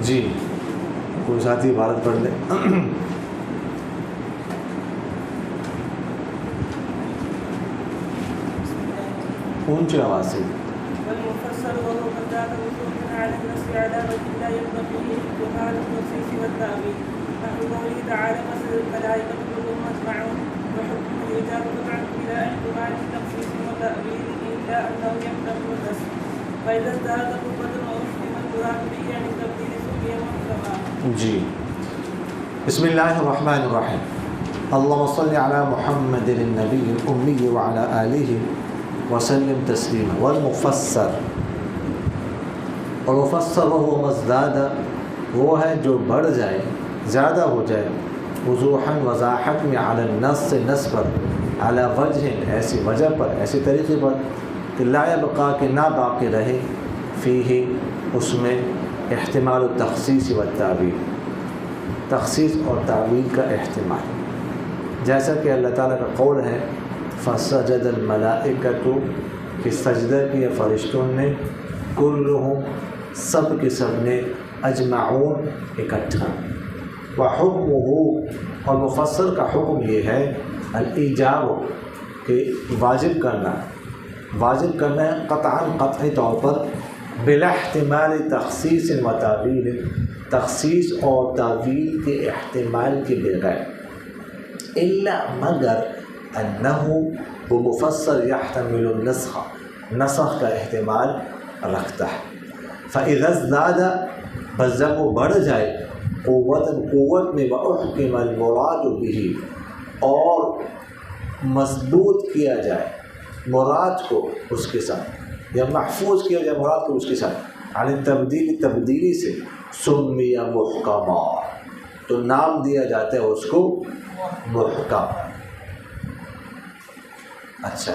جی کوئی ساتھی عبارت پڑھ لیں. اونچی آواز سے. والمفسر وهو من ذاك وجوه على النص على وجه لا ينبغي انتهاء التخصيص والتأويل نحو قوله تعالى مثل الملائكة كلهم أجمعون وحكم الإجابة عنه بلا احتمال تخصيص وتأويل إلا أنه يحتمل النص فإذا ازداد قوة وأحكم المراد به عن التبديل سمي محكما. جی بسم اللہ الرحمن الرحیم. اللهم صل على محمد النبی الأمی وعلى آلہ وسلم تسلیما. والمفسر، اور مفسر وہ مزداد وہ ہے جو بڑھ جائے، زیادہ ہو جائے، وضوحاً وضاحت میں، علی النص سے نص پر، علی وجہ ایسی وجہ پر، ایسی طریقے پر کہ لا یبقا کہ نہ باقی رہے، فیہ اس میں احتمال التخصیص والتعویل، تخصیص اور تعویل کا احتمال. جیسا کہ اللہ تعالیٰ کا قول ہے فسجد الملائکۃ کہ سجدہ کیا فرشتوں نے، کلہم سب کے سب نے، اجمعون اکٹھا. وحکمہ اور مفسر کا حکم یہ ہے الایجاب کہ واجب کرنا ہے قطعاً قطعی طور پر، بلا احتمال تخصیص و تعویل، تخصیص اور تعویل کے احتمال کے بغیر، الا مگر انہو وہ مفسر یحتمل النسخ، نسخ کا احتمال رکھتا ہے. فاذا ازداد بس جب وہ بڑھ جائے، قوت میں، واحکم المراد به اور مضبوط کیا جائے مراد کو اس کے ساتھ، یا محفوظ کیا جائے مراد کو اس کے ساتھ، عن تبدیلی سے، سمی محکما تو نام دیا جاتا ہے اس کو محکم. اچھا،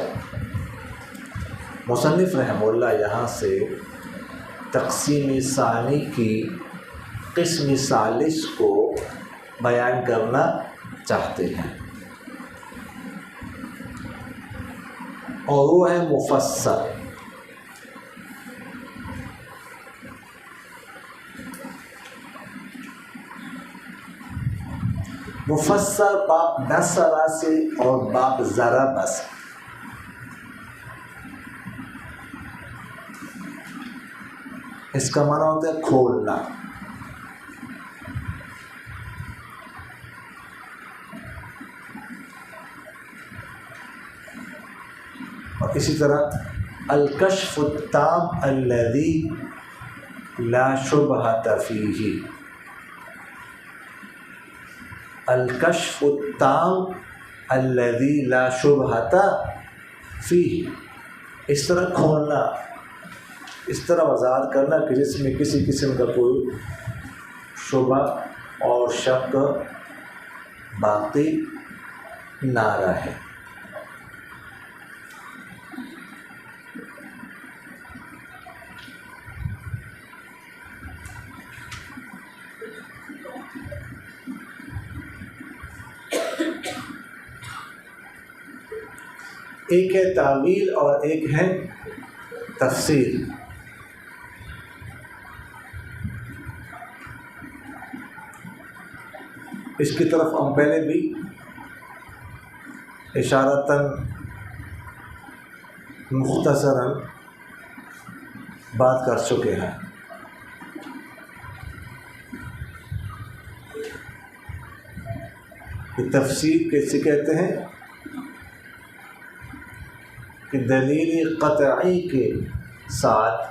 مصنف رحمہ اللہ یہاں سے تقسیم ثانی کی قسم ثالث کو بیان کرنا چاہتے ہیں، اور وہ ہے مفسر. مفسر باب نصر سے اور باب ضرب سے. اس کا معنی ہوتا ہے کھولنا. اور اسی طرح الکشف التام الذی لا شبہۃ فیہ، الکشف التام الذی لا شبہۃ فیہ، اس طرح کھولنا، اس طرح وضاحت کرنا کہ جس میں کسی قسم کا کوئی شبہ اور شک باقی نہ رہے. ایک ہے تعویل اور ایک ہے تفسیر. اس کی طرف ہم پہلے بھی اشارتاً مختصراً بات کر چکے ہیں. کہ تفسیر کیسے کہتے ہیں کہ دلیل قطعی کے ساتھ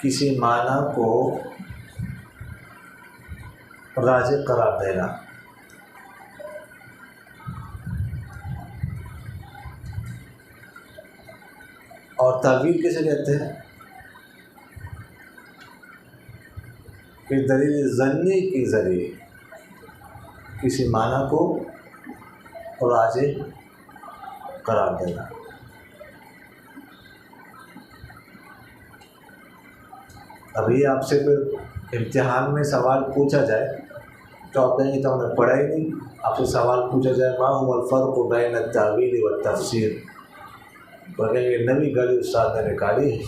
کسی معنی کو راجح قرار دینا. اور تعویل کیسے کہتے ہیں کہ دلیل ظنی کے ذریعے کسی معنی کو راجح قرار دینا. ابھی آپ سے پھر امتحان میں سوال پوچھا جائے تو آپ کہیں گے تو ہم نے پڑھا ہی نہیں. آپ سے سوال پوچھا جائے ما هو الفرق بین التاویل والتفسیر، تو کہیں گے نبی گلی استاد نے نکالی ہے.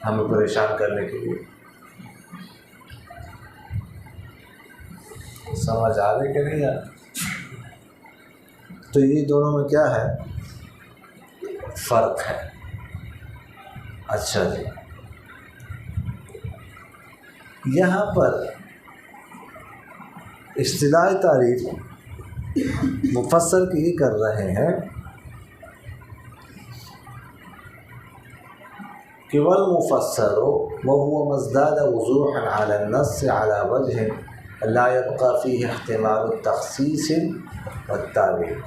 ہمیں پریشان کرنے کے لیے. سمجھ آ رہی کہ نہیں آ رہی؟ تو یہ دونوں میں کیا ہے؟ فرق ہے. اچھا جی، یہاں پر اصطلاحی تعریف مفسر کی ہی کر رہے ہیں کہ والمفسر وهو ما ازداد وضوحا على النص على وجه لا يبقى فيه احتمال التخصيص والتعبير.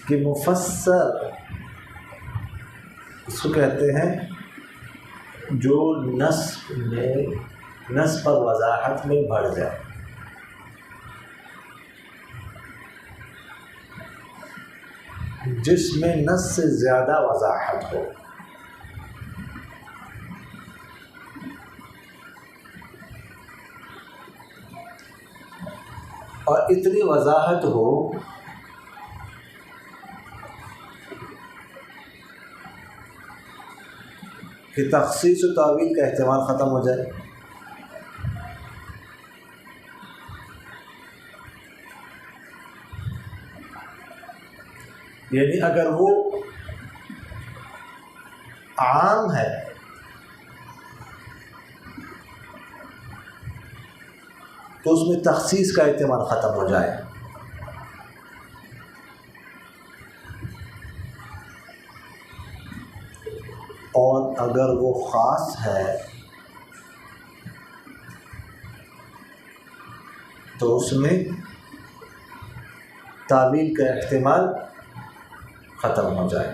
کہ مفسر اس کو کہتے ہیں جو نص پر وضاحت میں بڑھ جائے. جس میں نص سے زیادہ وضاحت ہو. اور اتنی وضاحت ہو کہ تخصیص و تعویل کا احتمال ختم ہو جائے. یعنی اگر وہ عام ہے تو اس میں تخصیص کا احتمال ختم ہو جائے. اور اگر وہ خاص ہے تو اس میں تعویل کا احتمال ختم ہو جائے.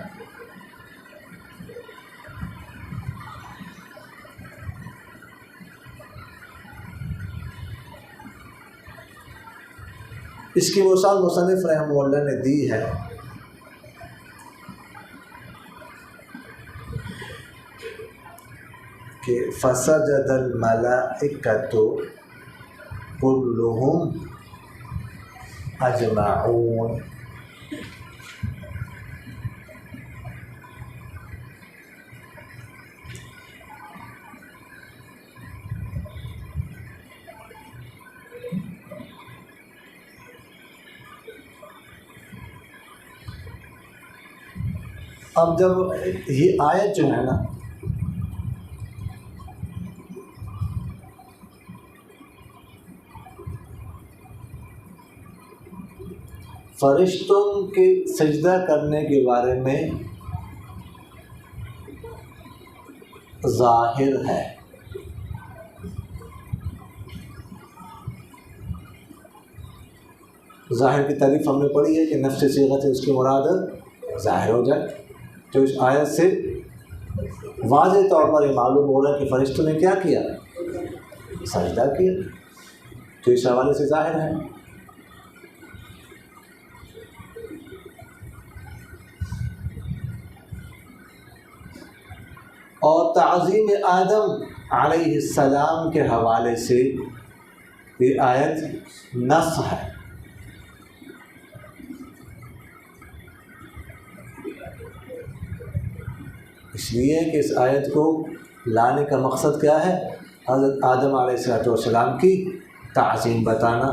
اس کی مثال مصنف رحمہ اللہ نے دی ہے کہ فسجد الملائکۃ کلہم اجمعون. اب جب یہ آیت جو ہے نا فرشتوں کے سجدہ کرنے کے بارے میں ظاہر ہے، ظاہر کی تعریف ہم نے پڑھی ہے کہ نفس صیغت ہے، اس کی مراد ظاہر ہو جائے. تو اس آیت سے واضح طور پر یہ معلوم ہو رہا ہے کہ فرشتوں نے کیا کیا؟ سجدہ کیا. تو اس حوالے سے ظاہر ہے. اور تعظیم آدم علیہ السلام کے حوالے سے یہ آیت نص ہے. اس لیے کہ اس آیت کو لانے کا مقصد کیا ہے؟ حضرت آدم علیہ السلام کی تعظیم بتانا.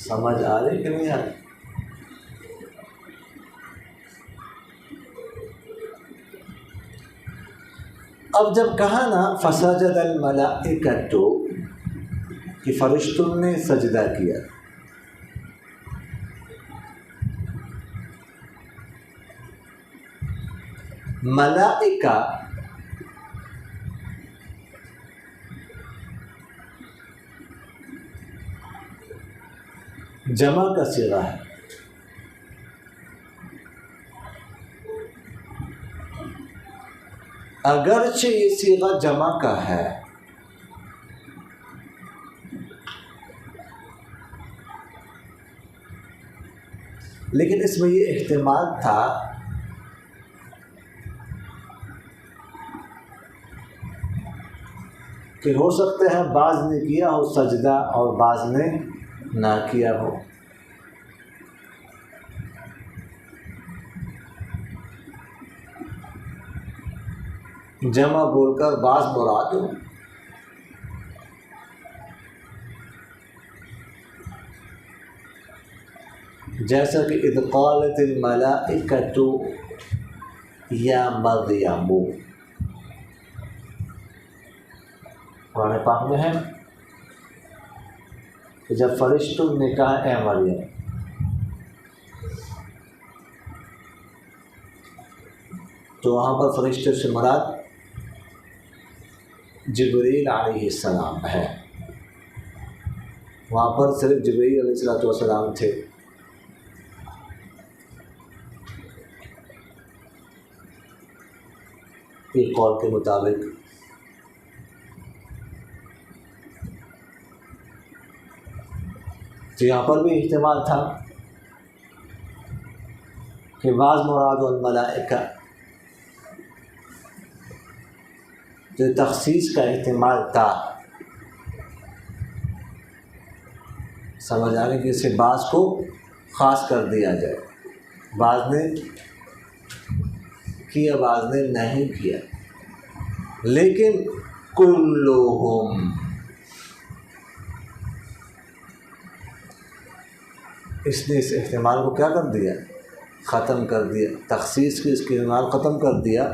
سمجھ آ رہی کہ نہیں آ رہی؟ اب جب کہا نا فسجد الملائکۃ کہ فرشتوں نے سجدہ کیا، ملائکہ جمع کا صیغہ ہے. اگرچہ یہ صیغہ جمع کا ہے لیکن اس میں یہ احتمال تھا کہ ہو سکتے ہیں بعض نے کیا ہو سجدہ اور بعض نے نہ کیا ہو۔ جمع بول کر بعض مراد ہو، جیسا کہ اذ قالت الملائکۃ یا مریم، قرآن پاک میں ہے کہ جب فرشتوں نے کہا اے مریم، تو وہاں پر فرشتوں سے مراد جبریل علیہ السلام ہے، وہاں پر صرف جبریل علیہ السلام تھے۔ ایک قول کے مطابق تو یہاں پر بھی احتمال تھا کہ بعض مراد الملائکہ، جو تخصیص کا احتمال تھا، سمجھ آنے کہ اسے بعض کو خاص کر دیا جائے، بعض نے کیا بعض نے نہیں کیا، لیکن کلہم، اس نے اس احتمال کو کیا کر دیا؟ ختم کر دیا، تخصیص کی اس کی احتمال ختم کر دیا۔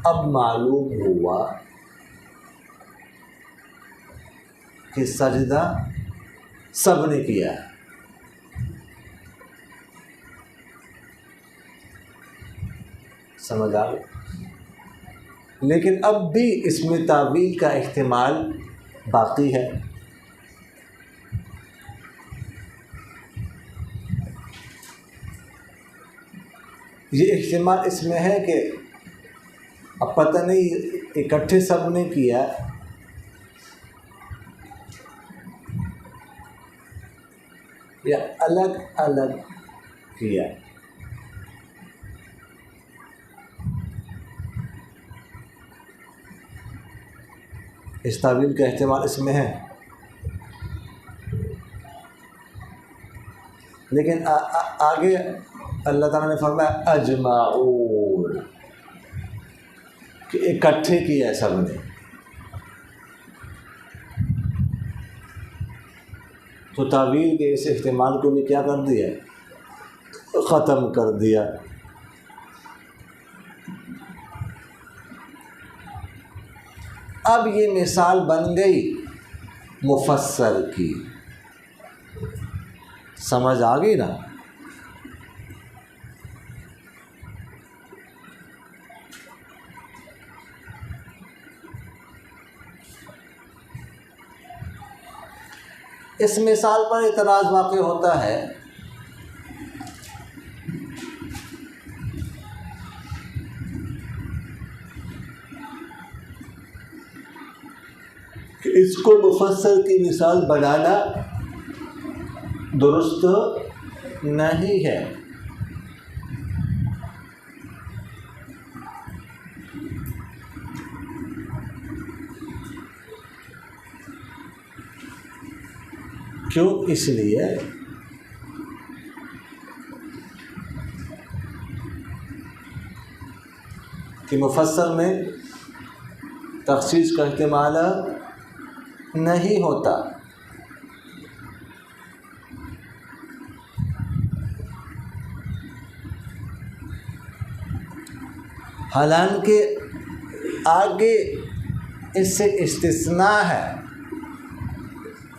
اب معلوم ہوا کہ سجدہ سب نے کیا ہے، سمجھ آ گئی، لیکن اب بھی اس میں تعویل کا احتمال باقی ہے۔ یہ احتمال اس میں ہے کہ اب پتہ نہیں اکٹھے سب نے کیا یا الگ الگ کیا۔ اس تعویل کا احتمال اس میں ہے، لیکن آگے اللہ تعالیٰ نے فرمایا اجمعون، کہ اکٹھے کیا سب نے۔ تو تعویل کے اس احتمال کو بھی کیا کر دیا؟ ختم کر دیا۔ اب یہ مثال بن گئی مفسر کی، سمجھ آ گئی نا؟ اس مثال پر اعتراض واقع ہوتا ہے کہ اس کو مفسر کی مثال بنانا درست نہیں ہے، کیوں؟ اس لیے کہ مفسر میں تخصیص کا احتمال نہیں ہوتا، حالانکہ آگے اس سے استثناء ہے،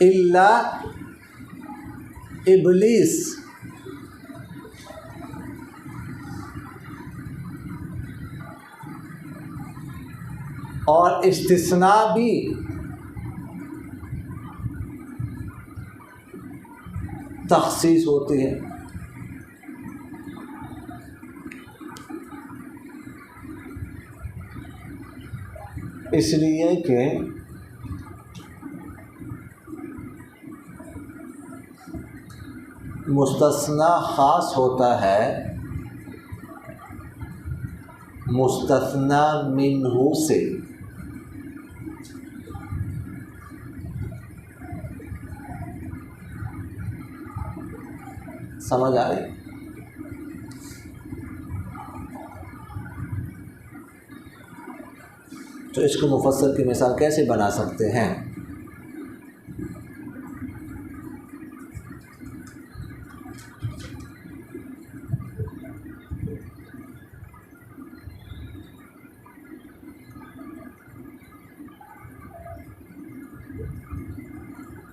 الا ابلیس، اور استثناء بھی تخصیص ہوتی ہے۔ اس لیے کہ مستثنی خاص ہوتا ہے مستثنی منہ سے، سمجھ آ رہی؟ تو اس کو مفسر کی مثال کیسے بنا سکتے ہیں؟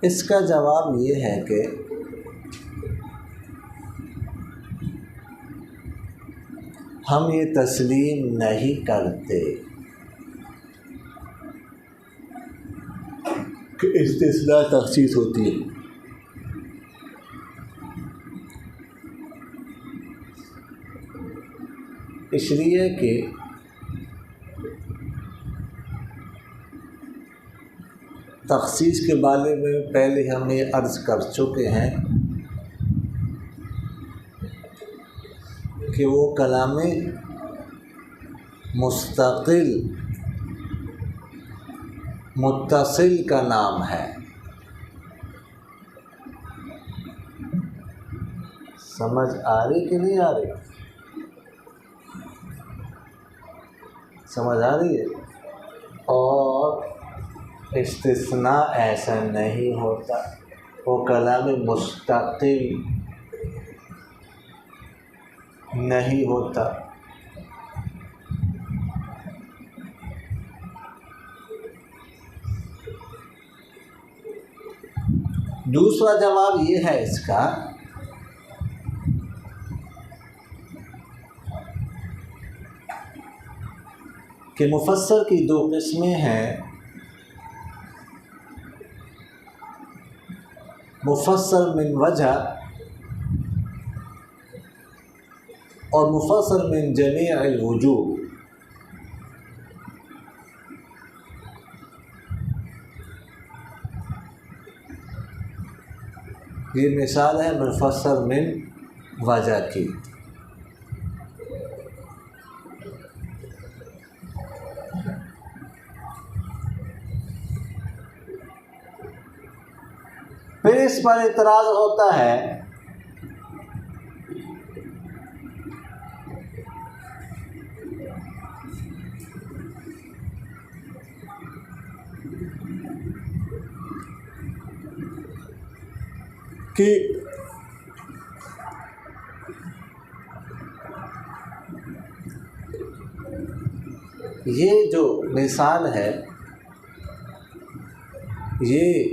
اس کا جواب یہ ہے کہ ہم یہ تسلیم نہیں کرتے کہ استثناء تخصیص ہوتی ہے۔ اس لیے کہ تخصیص کے بارے میں پہلے ہم یہ عرض کر چکے ہیں کہ وہ کلام مستقل متصل کا نام ہے۔ سمجھ آ رہی کہ نہیں آ رہی؟ سمجھ آ رہی ہے؟ اور استثناء ایسا نہیں ہوتا، وہ کلام مستقل نہیں ہوتا۔ دوسرا جواب یہ ہے اس کا کہ مفسر کی دو قسمیں ہیں، مفسر من وجہ اور مفسر من جمیع الوجوہ۔ یہ مثال ہے مفسر من وجہ کی۔ پھر اس پر اعتراض ہوتا ہے کہ یہ جو مثال ہے یہ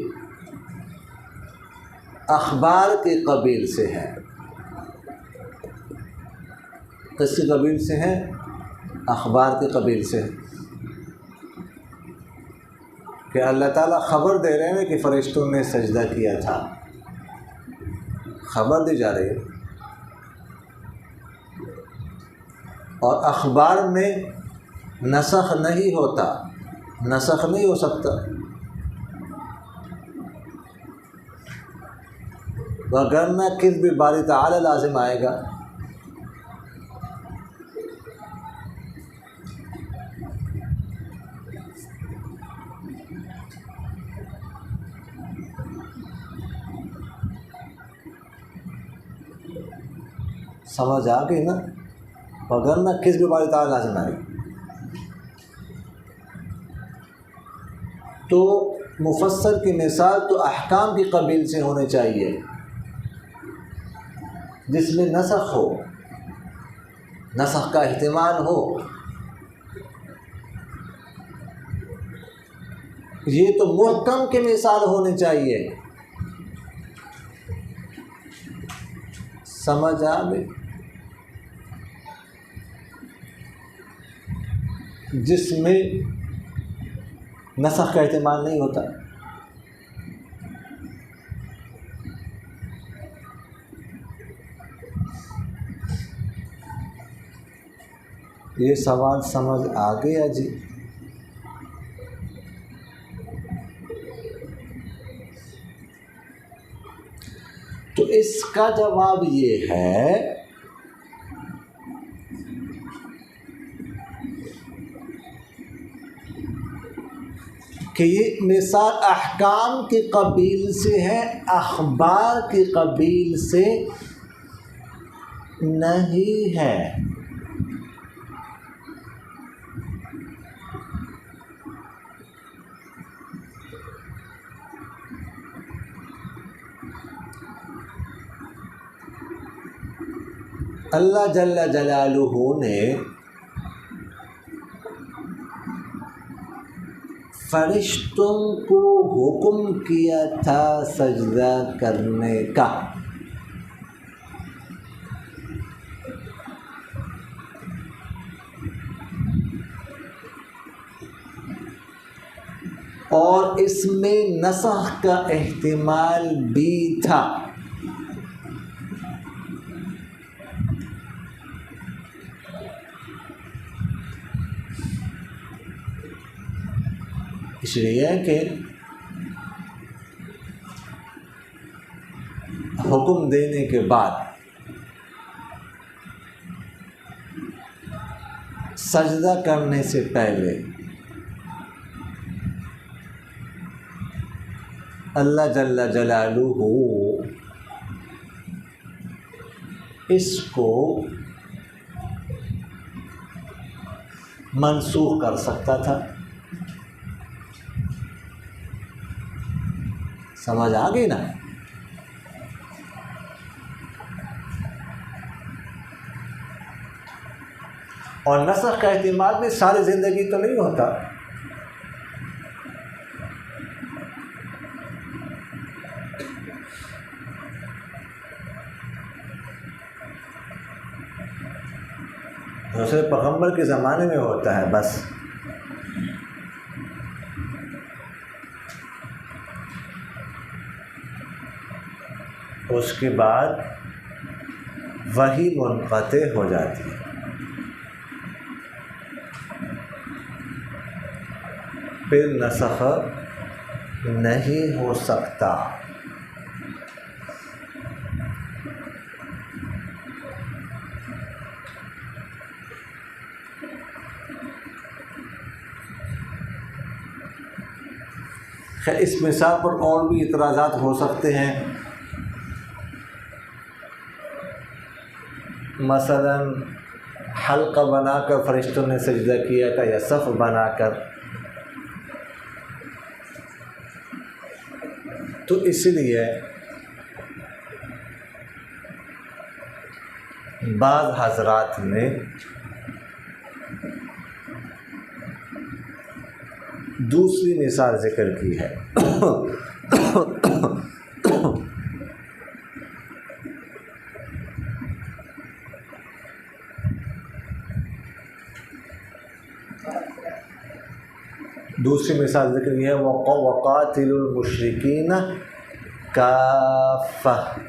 اخبار کے قبیل سے ہے۔ کس کے قبیل سے ہے؟ اخبار کے قبیل سے ہے کہ اللہ تعالیٰ خبر دے رہے ہیں کہ فرشتوں نے سجدہ کیا تھا، خبر دی جا رہی ہے، اور اخبار میں نسخ نہیں ہوتا، نسخ نہیں ہو سکتا، وگرنہ کذب باری تعالی لازم آئے گا۔ سمجھ آ گئی نا؟ وگرنہ کذب باری تعالی لازم آئے گا۔ تو مفسر کی مثال تو احکام کی قبیل سے ہونی چاہیے جس میں نسخ ہو، نسخ کا احتمال ہو۔ یہ تو محکم کی مثال ہونی چاہیے۔ سمجھ آ گئی؟ جس میں نسخ کا احتمال نہیں ہوتا۔ یہ سوال سمجھ آ گیا جی؟ تو اس کا جواب یہ ہے کہ یہ مثال احکام کی قبیل سے ہے، اخبار کی قبیل سے نہیں ہے۔ اللہ جل جلالہ نے فرشتوں کو حکم کیا تھا سجدہ کرنے کا، اور اس میں نسخ کا احتمال بھی تھا۔ اس لیے کہ حکم دینے کے بعد سجدہ کرنے سے پہلے اللہ جل جلالہ اس کو منسوخ کر سکتا تھا۔ سمجھ آ گئی نا؟ اور نسخ کا احتمال بھی ساری زندگی تو نہیں ہوتا، دوسرے پیغمبر کے زمانے میں ہوتا ہے بس۔ اس کے بعد وحی منقطع ہو جاتی ہے۔ پھر نسخ نہیں ہو سکتا۔ خیر اس مثال پر اور بھی اعتراضات ہو سکتے ہیں، مثلا حلقہ بنا کر فرشتوں نے سجدہ کیا تھا یا صف بنا کر، تو اس لیے بعض حضرات نے دوسری مثال ذکر کی ہے۔ دوسری مثال ذکر کی ہے وَقَاتِلُوا الْمُشْرِكِينَ كَافَّةً،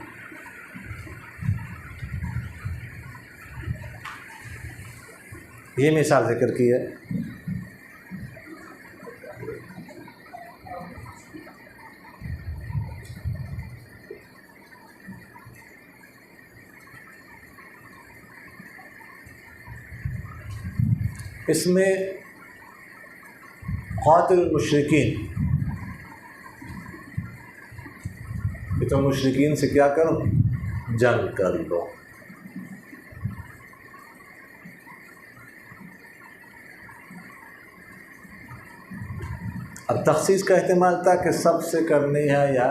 یہ مثال ذکر کی ہے۔ اس میں قاتل المشرکین، کہ تم مشرکین سے کیا کرو؟ جنگ کر لو۔ اب تخصیص کا احتمال تھا کہ سب سے کرنی ہے یا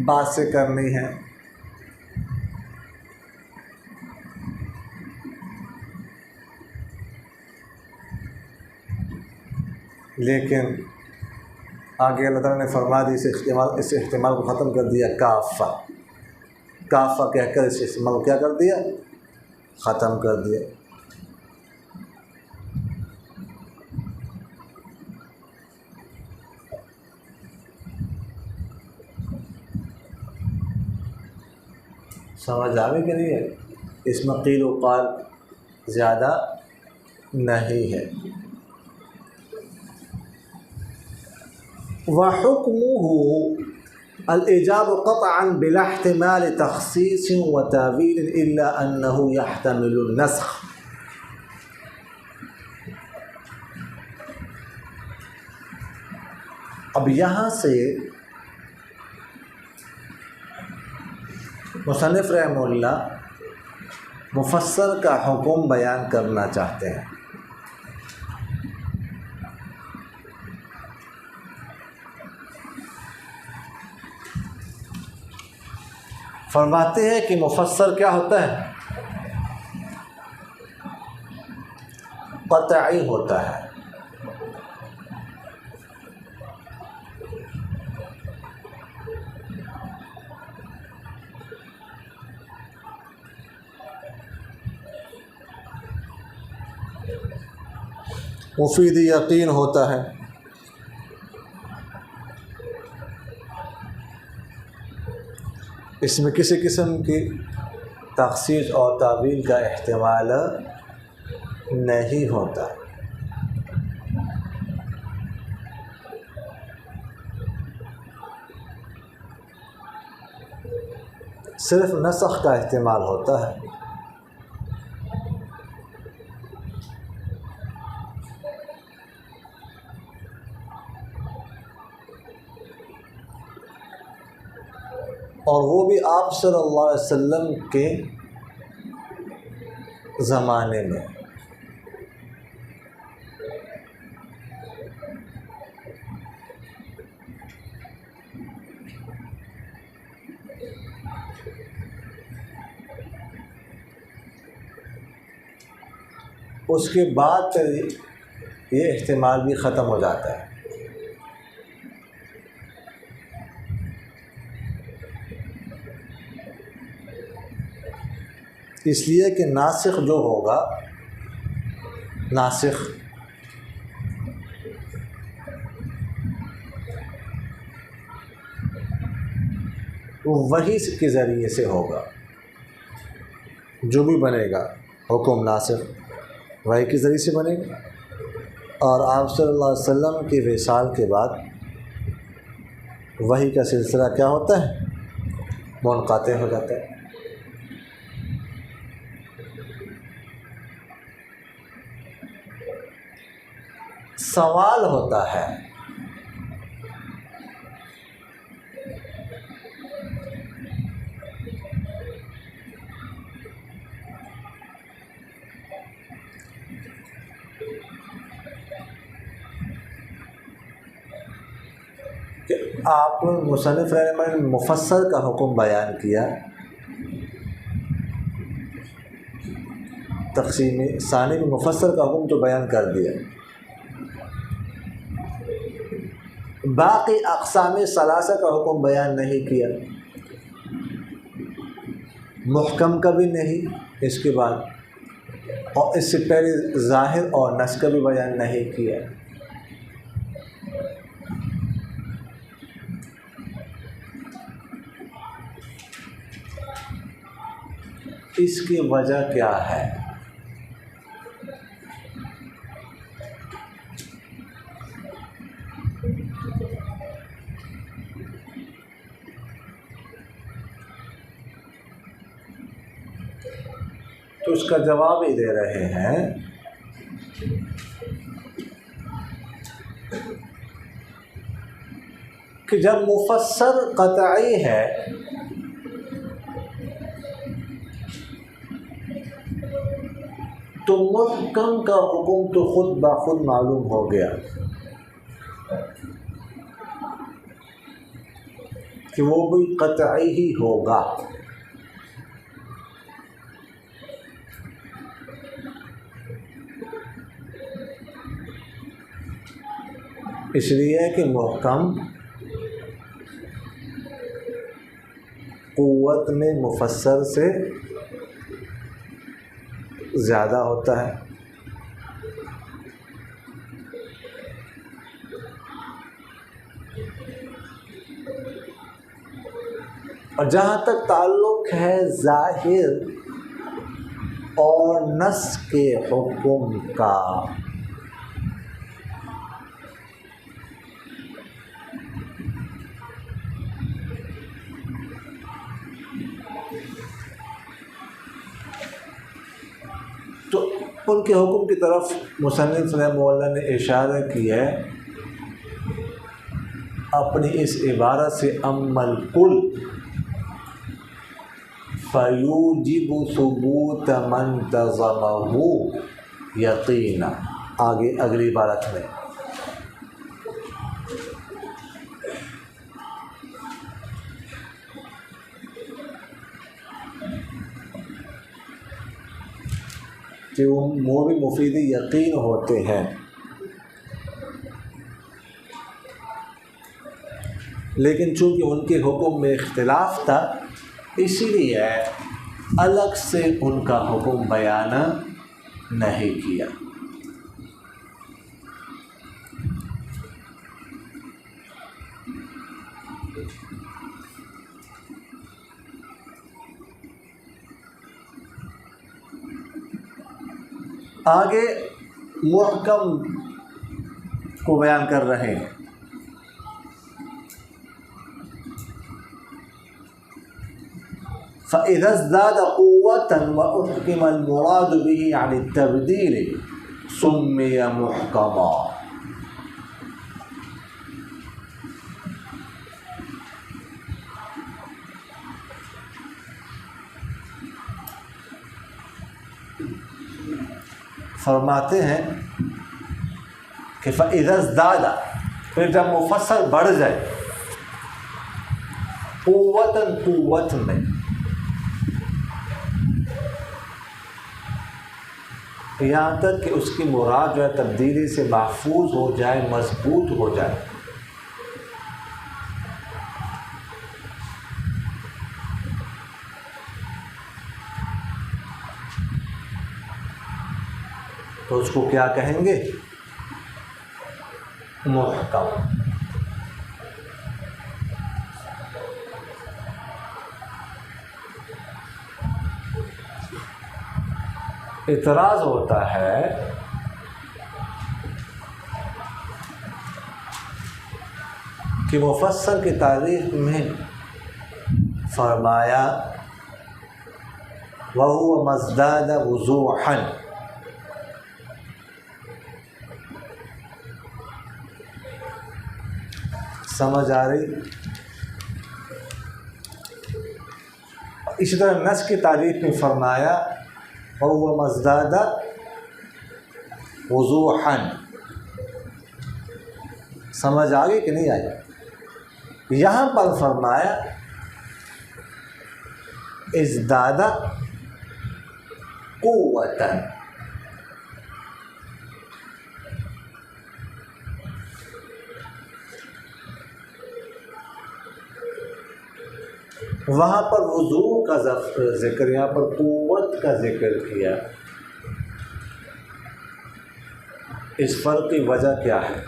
بعض سے کرنی ہے، لیکن آگے اللہ تعالیٰ نے فرما دی اس احتمال کو ختم کر دیا، کافہ کافہ کہہ کر اس احتمال کو کیا کر دیا؟ ختم کر دیا۔ سمجھ آگے کہ نہیں ہے؟ اس میں قیل و قال زیادہ نہیں ہے۔ وحكمه الإيجاب قطعا بلا احتمال تخصيص وتأويل إلا أنه يحتمل النسخ۔ اب یہاں سے مصنف رحمہ اللہ مفسر کا حکم بیان کرنا چاہتے ہیں۔ فرماتے ہیں کہ مفسر کیا ہوتا ہے؟ قطعی ہوتا ہے۔ مفید یقین ہوتا ہے۔ اس میں کسی قسم کی تخصیص اور تعویل کا احتمال نہیں ہوتا۔ صرف نسخ کا احتمال ہوتا ہے۔ اور وہ بھی آپ صلی اللہ علیہ وسلم کے زمانے میں۔ اس کے بعد یہ احتمال بھی ختم ہو جاتا ہے۔ اس لیے کہ ناسخ جو ہوگا، ناسخ وحی کے ذریعے سے ہوگا۔ جو بھی بنے گا حکم ناسخ وحی کے ذریعے سے بنے گا، اور آپ صلی اللہ علیہ وسلم کے وصال کے بعد وحی کا سلسلہ کیا ہوتا ہے؟ منقطع ہو جاتا ہے۔ سوال ہوتا ہے کہ آپ مصنف رحمہ نے مفسر کا حکم بیان کیا، تقسیم ثانی میں مفسر کا حکم تو بیان کر دیا، باقی اقسام ثلاثہ کا حکم بیان نہیں کیا، محکم کا بھی نہیں اس کے بعد، اور اس سے پہلے ظاہر اور نص کا بھی بیان نہیں کیا۔ اس کی وجہ کیا ہے؟ تو اس کا جواب ہی دے رہے ہیں کہ جب مفسر قطعی ہے تو محکم کا حکم تو خود بخود معلوم ہو گیا کہ وہ بھی قطعی ہی ہوگا۔ اس لیے کہ محکم قوت میں مفسر سے زیادہ ہوتا ہے، اور جہاں تک تعلق ہے ظاہر اور نص کے حکم کا، تو ان کے حکم کی طرف مصنف رحمہ اللہ نے اشارہ کیا ہے اپنی اس عبارت سے اما الکل فیوجب ثبوت من تزمہ یقینا. آگے اگلی عبارت میں کہ وہ بھی مفید یقین ہوتے ہیں، لیکن چونکہ ان کے حکم میں اختلاف تھا اسی لیے الگ سے ان کا حکم بیان نہیں کیا. آگے محکم کو بیان کر رہے ہیں. فَإِذَا ازْدَادَ قُوَّةً وَأُحْكِمَ الْمُرَادُ بِهِ عَنِ التَّبْدِيلِ سُمِّيَ مُحْكَمًا. فرماتے ہیں کہ فَإِذَا ازْدَادَ، پھر جب مفسر بڑھ جائے، قوتاً قوت میں، یہاں تک کہ اس کی مراد جو ہے تبدیلی سے محفوظ ہو جائے، مضبوط ہو جائے، تو اس کو کیا کہیں گے؟ محکم. اعتراض ہوتا ہے کہ مفسر کی تعریف میں فرمایا وَهُوَ مَزْدَادَ وُضُوحًا، سمجھ آ رہی؟ اسی طرح نص کی تعریف میں فرمایا وَهُوَ مَزْدَادَ وُضُوحًا، سمجھ آ گئی کہ نہیں آئی؟ یہاں پر فرمایا ازداد قوتاً، وہاں پر وضوح کا ذکر، یہاں پر قوت کا ذکر کیا. اس فرق کی وجہ کیا ہے؟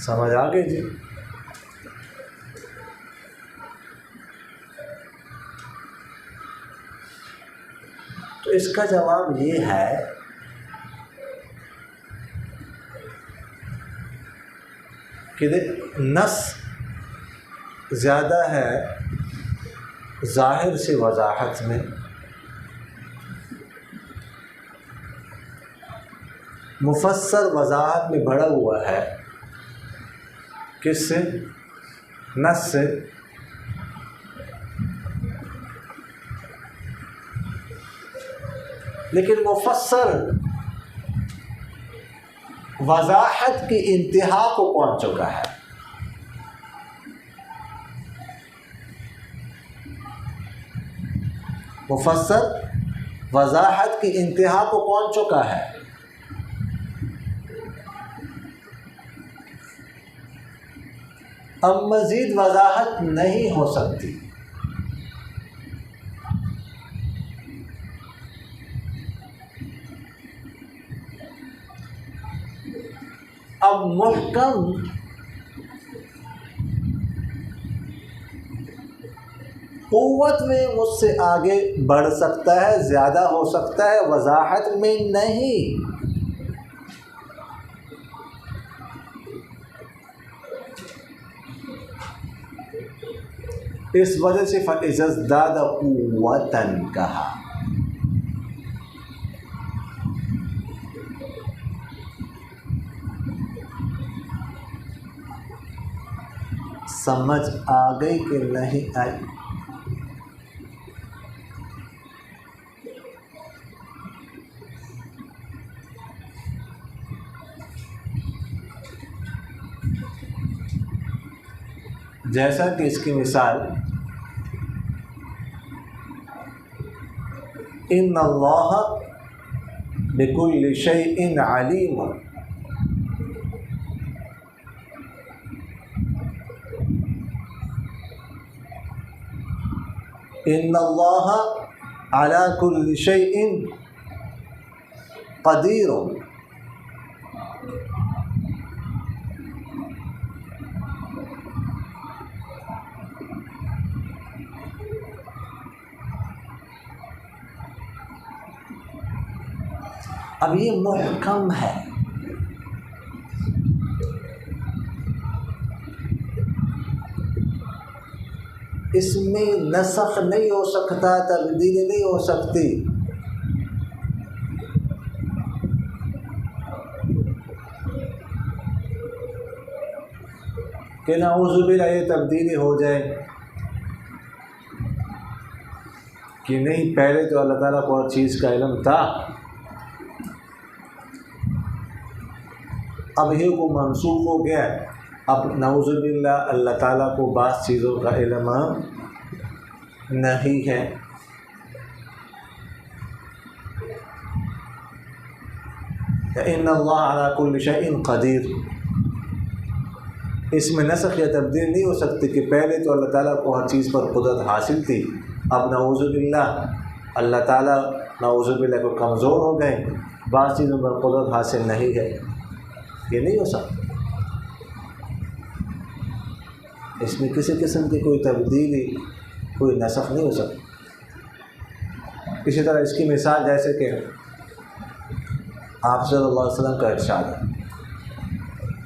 سمجھ آ گئی جی؟ تو اس کا جواب یہ ہے کہ نص زیادہ ہے ظاہر سے وضاحت میں، مفسر وضاحت میں بڑھا ہوا ہے. کس سے؟ نص سے. لیکن مفسر وضاحت کی انتہا کو پہنچ چکا ہے. مفسر وضاحت کی انتہا کو پہنچ چکا ہے. اب مزید وضاحت نہیں ہو سکتی. اب محکم قوت میں مجھ سے آگے بڑھ سکتا ہے، زیادہ ہو سکتا ہے، وضاحت میں نہیں. اس وجہ سے فَإِذَا ازْدَادَ قُوَّةً کہا. سمجھ آ گئی کہ نہیں آئی؟ جیسا کہ اس کی مثال ان اللہ بکل شیء علیم، ان اللہ علی کل شیء قدیر، اب یہ محکم ہے، اس میں نسخ نہیں ہو سکتا، تبدیلی نہیں ہو سکتی۔ کہ نعوذ باللہ یہ تبدیلی ہو جائے کہ نہیں، پہلے تو اللہ تعالیٰ کو ہر چیز کا علم تھا، اب یہ کو منسوخ ہو گیا، اب نعوذ باللہ اللہ تعالیٰ کو بعض چیزوں کا علم نہیں ہے۔ ان اللہ علی کل شیء قدیر، اس میں نسخ یا تبدیل نہیں ہو سکتی کہ پہلے تو اللہ تعالیٰ کو ہر چیز پر قدرت حاصل تھی، اب نعوذ باللہ اللہ تعالیٰ نعوذ باللہ کو کمزور ہو گئے، بعض چیزوں پر قدرت حاصل نہیں ہے، یہ نہیں ہو سکتا۔ اس میں کسی قسم کی کوئی تبدیلی، کوئی نسخ نہیں ہو سکتی۔ اسی طرح اس کی مثال جیسے کہ آپ صلی اللہ علیہ وسلم کا ارشاد ہے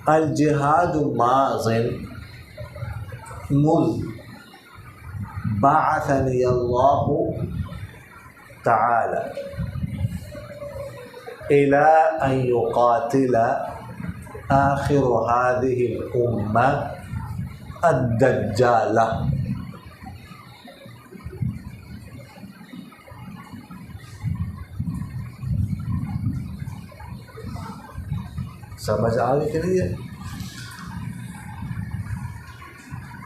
الجہاد ماض مذ بعثنی اللہ تعالی الی ان یقاتل آخر هذه الامة الدجال۔ سمجھ آ گئی کہ نہیں ہے؟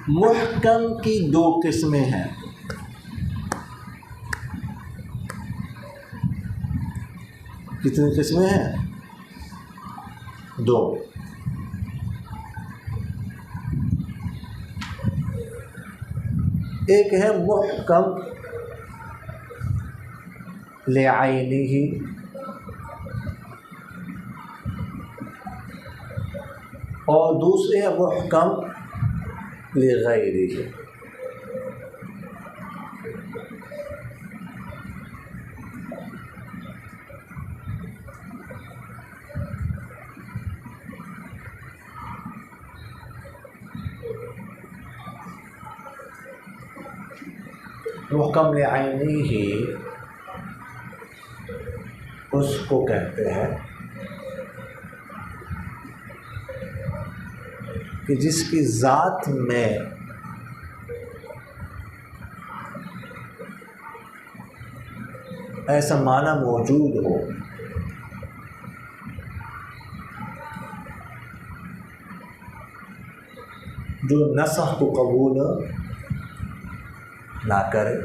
محکم کی دو قسمیں ہیں، کتنی قسمیں ہیں؟ دو۔ ایک ہے محکم لعینہ، اور دوسرے ہے محکم لغیرہ۔ محکم لعینہ ہی اس کو کہتے ہیں کہ جس کی ذات میں ایسا معنی موجود ہو جو نسخ کو قبول نہ کرے،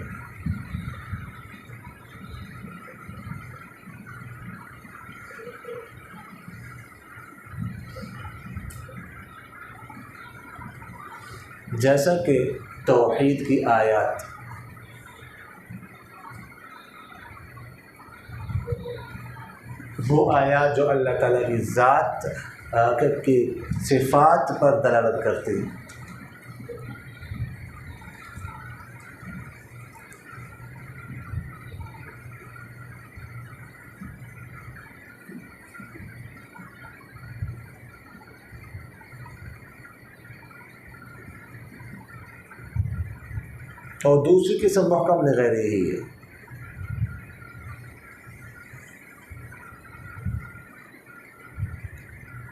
جیسا کہ توحید کی آیات، وہ آیات جو اللہ تعالیٰ کی ذات کی صفات پر دلالت کرتی ہیں، اور دوسری قسم محکم لغیرہ ہی ہے،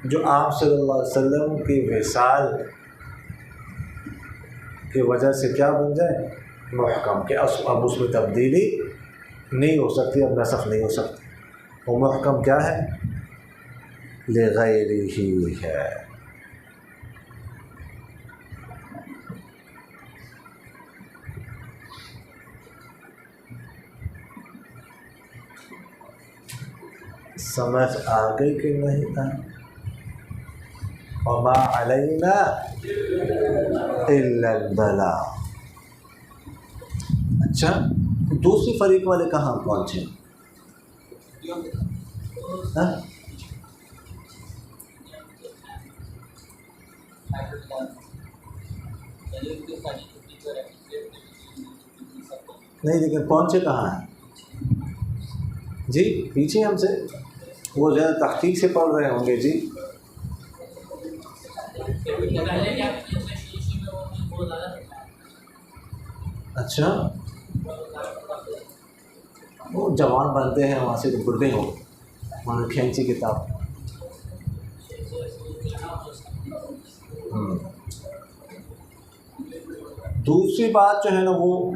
جو آپ صلی اللہ علیہ وسلم کی وصال کی وجہ سے کیا بن جائے؟ محکم، کہ اب اس میں تبدیلی نہیں ہو سکتی، اب نسخ نہیں ہو سکتی۔ وہ محکم کیا ہے؟ لغیرہ ہی ہے۔ سمجھ آ گئی کہ نہیں تھا؟ وما علینا الا البلاغ۔ اچھا، دوسری فریق والے کہاں پہنچے؟ ہاں؟ نہیں، لیکن پہنچے کہاں ہیں؟ جی پیچھے ہم سے، وہ زیادہ تحقیق سے پڑھ رہے ہوں گے۔ جی اچھا، وہ جوان بنتے ہیں، وہاں سے تو بڑھے ہو، وہاں نے کھینچی کتاب۔ دوسری بات جو ہے نا وہ